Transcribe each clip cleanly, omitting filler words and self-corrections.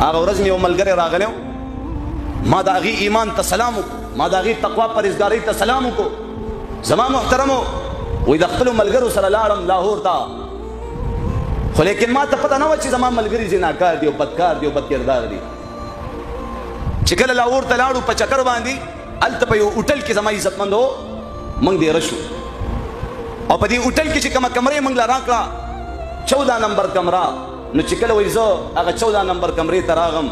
هغه ورځ مې یو ملګری راغلی و، ما د هغې ایمان ته سلام وکړو، ما د هغې تقوا پرهیزګارۍ ته سلام وکړو. زما محترمو وایي د خپلو ملګرو سره لاړم لاهور ته، خو لیکن ما ته پته نه وه چې زما ملګري زناکار دي او بدکار دي او بدکردار دي. چې کله لاهور ته لاړو په چکر باندې، هلته په یو هوټل کې زما عزتمند و، موږ دیره شو او په دې هوټل کې چې کومه کمرې موږ له راکړه 14 نمبر کمره. نو چې کله وایي زه هغه 14 نمبر کمرې ته راغم،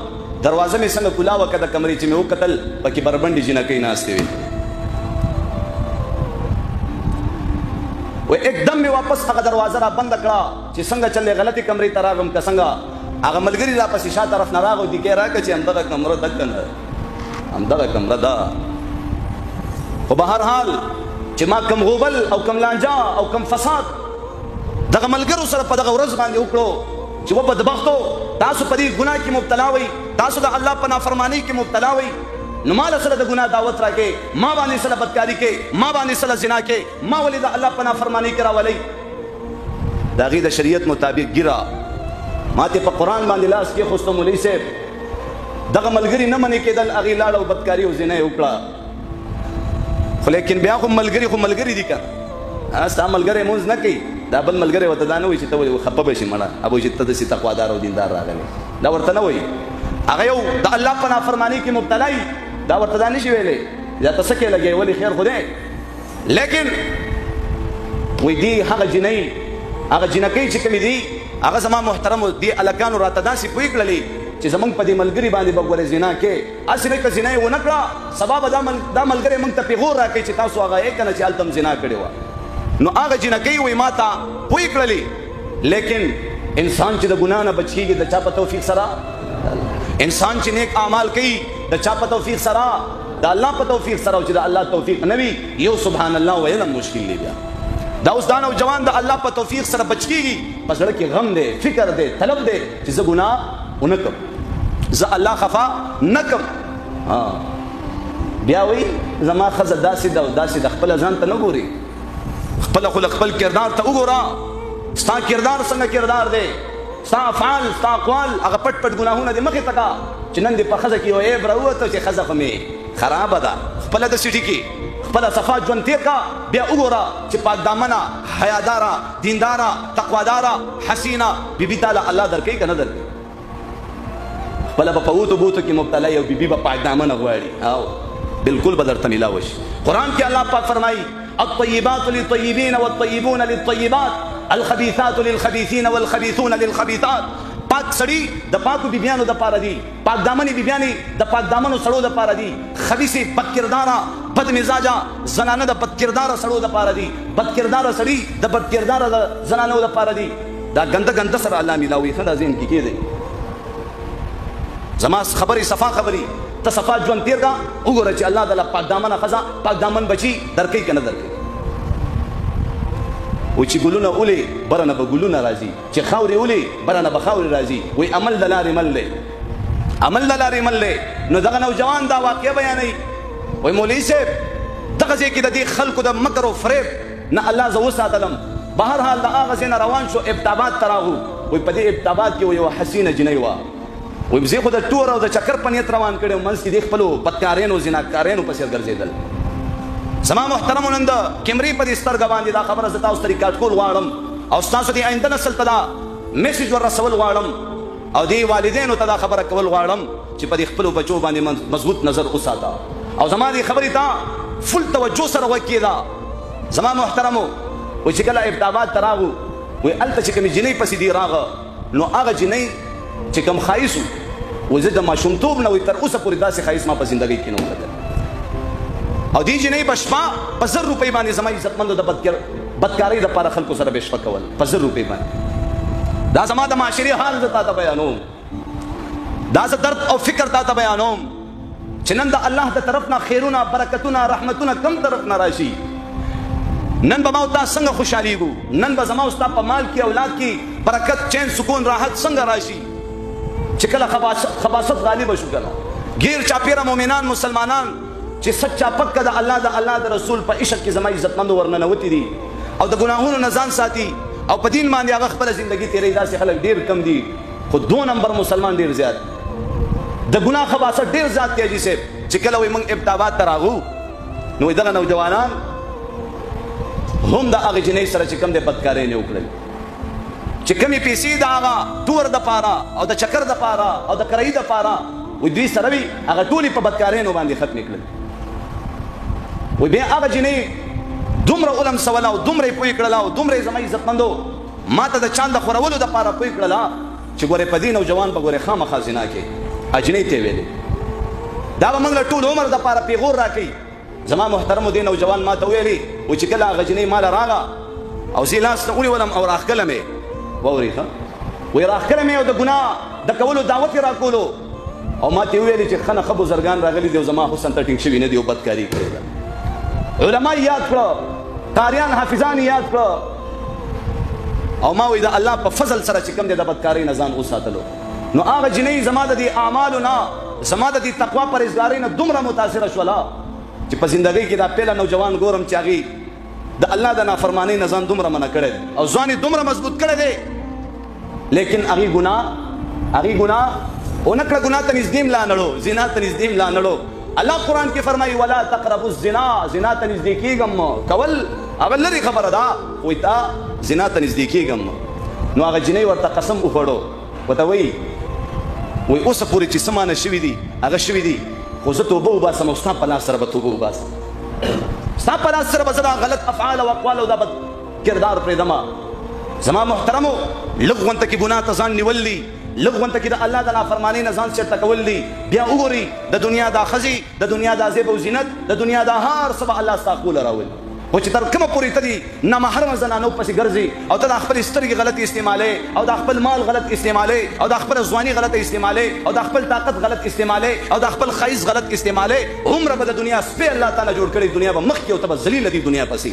دروازه مې څنګه کولاوه که د کمرې چې مې وکتل پکې بربنډې جینکۍ ناستې وې. وایي एकदम مې واپس هغه دروازه را بنده کړه چې څنګه چلې غلطې کمرې ته راغم که څنګه. هغه ملګري را پسې شا طرف نه راغی، دیکې راکړه چې همدغه کمره ده که نه، همدغه کمره ده. خو به هر حال چې ما کم غوبل او کم لانجه او کم فساد دغه ملګرو سره په دغه ورځ باندې وکړو چې و بدبختو تاسو په دې ګناه کې مبتلا وئ، تاسو د الله په نافرمانۍ کې مبتلا وئ، نو ما له سره د ګناه دعوت راکې، ما باندې سره بدکاري کې، ما باندې سره زنا کې، ما ولې د الله په نافرمانۍ کې راولئ. د هغې د شریعت مطابق ګیره ما ته په قرآن باندې لاس کېښوسته. مولوي صاحب دغه ملګري نه منې کېدل، هغې لاړه او بدکاري او زنا یې وکړه. خو لیکن بیا خو ملګري خو ملګري دي که ستا ملګری مونځ نه کوي، دا بل ملګری ورته دا نه وایي چې ته ولې خفه به شي مړه ابو چې ته داسې تقوادار او دیندار راغلی، دا ورته نه وایي. هغه یو د الله په نافرمانۍ کې مبتلا وي، دا ورته دا نه شي ویلی یا ته څه کې لګوې ولې خیر خو دی. لیکن وایي دي هغه جنۍ هغه جنکۍ چې کومې دي هغه زما محترمو دې هلکانو راته داسې پوه کړلې چې زمونږ په دې ملګري باندې به ګورې زنا کې، هسې نه که زنا یې ونه کړه سبا به دا ملګری موږ ته پیغور راکوي چې تاسو هغه یې که نه چې هلته هم زنا کړې وه. نو هغه جنکۍ وایي ما ته پوه کړلې. لیکن انسان چې د ګناه نه بچ کېږي د چا په توفیق سره، انسان چې نیک اعمال کوي د چا په توفیق سره، د الله په توفیق سره. او چې د الله توفیق نه وي یو سبحان الله ویل هم مشکل دی. بیا دا اوس دا نوجوان د الله په توفیق سره بچ کېږي، په زړه کې غم دی، فکر دی، طلب دی چې زه ګناه ونه کړم، زه الله خفا نه کړم. بیا وایي زما ښځه داسې ده او داسې ده، خپله ځان ته نه ګوري، خپله خو خپل کردار ته وګوره. ستا کردار څنګه کردار دی، ستا افعال ستا اقوال هغه پټ پټ ګناهونه دې مخې ته کا چې نن دې په ښځه کې یو عیب راووته چې ښځه خو مې خرابه ده، خپله داسې ټیکي خپله صفا ژوند تېر کا. بیا وګوره چې پاک دامنه، حیاداره، دینداره، تقواداره، حسینه بیبي تاله الله درکوي که نه درکوي. خپله به په اوتو بوتو کې مبتلا یو بیبي به پاک دامنه غواړي او بالکل به درته میلاوه شي. قرآن کې الله پاک فرمایي الطيبات للطيبين والطيبون للطيبات الخبيثات للخبيثين والخبيثون للخبيثات. پاک سړي د پاکو بیبیانو د پاره دي، پاک دامنې بیبیانې د پاک دامنو سړو د پاره دي، خبیثې بدکرداره بد مزاجه زنانه د بدکرداره سړو د پاره دي، بدکرداره سړي د بدکرداره زنانو د پاره دي. دا ګنده ګنده سره الله میلاوي. ښه دا ذهن کې کېدی زما خبرې صفا خبرې ته صفا ژوند تېر کا، وګوره چې الله تعالی پاک دامنه ښځه پاک دامن بچي درکوي که نه درکوي. و چې ګلونه ولې بره نه به ګلونه راځي، چې خاورې ولې بره نه به خاورې راځي. وایي عمل د لارې مل دی، عمل د لارې مل دی. نو دغه نوجوان دا واقعه بیانوي، وایي مولوي صاحب دغه ځای کې د دې خلکو د مکر و فریب نه الله زه وساتلم. بهر حال د هغه ځای نه روان شو ابتاباد ته راغو. وایي په دې ابتاباد کې یوه حسینه جنۍ وه. وایي زه خو د ټور او د چکر په نیت روان کړی وم، منځ کې دې خپلو بدکارینو زناکارینو پسې ګرځېدل. زما محترمو نن د کیمرې په دې سترګه باندې دا خبره زه تاسو ته ریکارډ کول غواړم او ستاسو د آینده نسل ته دا میسج ور رسول غواړم او دې والدینو ته دا خبره کول غواړم چې په دې خپلو بچو باندې مضبوط نظر وساته او زما دې خبرې ته فل توجه سره غوږ کېږده. زما محترمو وایي چې کله ابتاباد ته راغو، وایي هلته چې کومې جنۍ پسې دې راغه، نو هغه جنۍ چې کوم ښایست و، وایي زه د ماشومتوب نه وایي تر اوسه پورې داسې ښایست ما په زندګۍ کې نه و کتلی. او دې جنۍ به شپه په 1000 روپۍ باندې زما عزتمندو د بدکارۍ دپاره خلکو سره به شپه کول په 1000 روپۍ باندې. دا زما د معاشرې حال زه تا ته بیانوم، دا زه درد او فکر تا ته بیانوم چې نن د الله د طرف نه خیرونه برکتونه رحمتونه کم طرف نه راشي. نن به ما او تا څنګه خوشحالیږو، نن به زما او ستا په مال کې اولاد کې برکت چین سکون راحت څنګه راشي چې کله خباثت غالبه شو. کله غیر چاپیره مؤمنان مسلمانان چې سچا پکه د الله د رسول په عشق کې زما عزتمندو ورننوتي دي او د ګناهونو نه ځان ساتي او په دین باندې هغه خپله زندګي تېروي. داسې خلک ډېر کم دي، خو 2 نمبر مسلمان ډېر زیات. د ګناه خباثت ډیر ذات دی جسے چې کله وي موږ ابتابات تراغو نو دغه نوجوانان هم د هغه جنۍ سره چې کوم د بدکارۍ نه وکړل چې کمی پیسې د هغه تور د پاره او د چکر د پاره او د کرایي د پاره وي دوی سره وي هغه ټولې په بدکارۍ نه باندې ختمې کړل وي بیا هغه جنۍ دومره علم سوله او دومره یې پوه کړله او دومره یې زما عزتمندو ما ته د چاند د خورولو دپاره پوه کړله چې ګورې په دې نوجوان به ګورې خامخا زنا کې اجنۍ ته یې ویلې دا به موږ له ټول عمر دپاره پیغور راکوي زما محترمو دې نوجوان ما ته ویلي و چې کله هغه جنۍ ما له راغله او زه یې لاس ته ونیولم او راښکلم یې واورې ښه وایي راښکلم یې او د ګناه د کولو دعوت یې راکولو او ما ته یې ویلې چې ښه نه ښه بزرګان راغلي دي او زما حسن ته ټینګ شوي نه دي او بدکاري کړې ده علما یې یاد کړه قاریان حافظان یې یاد کړه او ما وایي د الله په فضل سره چې کوم دی د بدکارۍ نه ځان وساتلو نو هغه جنۍ زما د دې اعمالو نه زما د دې تقوا پرهیزګارۍ نه دومره متاثره شوله چې په زندګۍ کې دا پیله نوجوان ګورم چې هغې د الله د نافرمانۍ نه ځان دومره منع کړی دی او ځان یې دومره مضبوط کړی دی لیکن هغې ګناه ونه کړه ګناه ته نږدې م لا نړو زنا ته نږدې م لا نړو الله قرآن کې فرمایي ولا تقربوا الزنا زنا ته نږدې کېږم کول هغه لرې خبره ده وایي تا زنا ته نږدې کېږم نو هغه جنۍ ورته قسم وخوړو ورته وایي اوسه پورې چې څه مانه شوي دي هغه شوي دي خو زه توبه وباسم او ستا په لاس سره به توبه وباسم ستا په لاس سره به زه دا غلط افعال او اقوال او دا بد کردار پرېږدمه زما محترمو لږ غونته کې ګناه ته ځان نیول دي لږ غونته کې د الله د نافرمانۍ نه ځان چېرته کول دي بیا وګورئ د دنیا دا ښځې د دنیا دا زیب او زینت د دنیا دا هر څه به الله ستا خوله راولي خو چې تر کومه پورې ته دي نامحرمه زنانو پسې ګرځي او ته د خپلې سترګې غلطې استعمالې او د خپل مال غلط استعمالې او د خپله ځواني غلطه استعمالې او د خپل طاقت غلط استعمالې او د خپل ښایست غلط استعمالې عمره به د دنیا سپی الله تعالی جوړ کړی دنیا به مخکې او ته به ذلیله دي دنیا پسې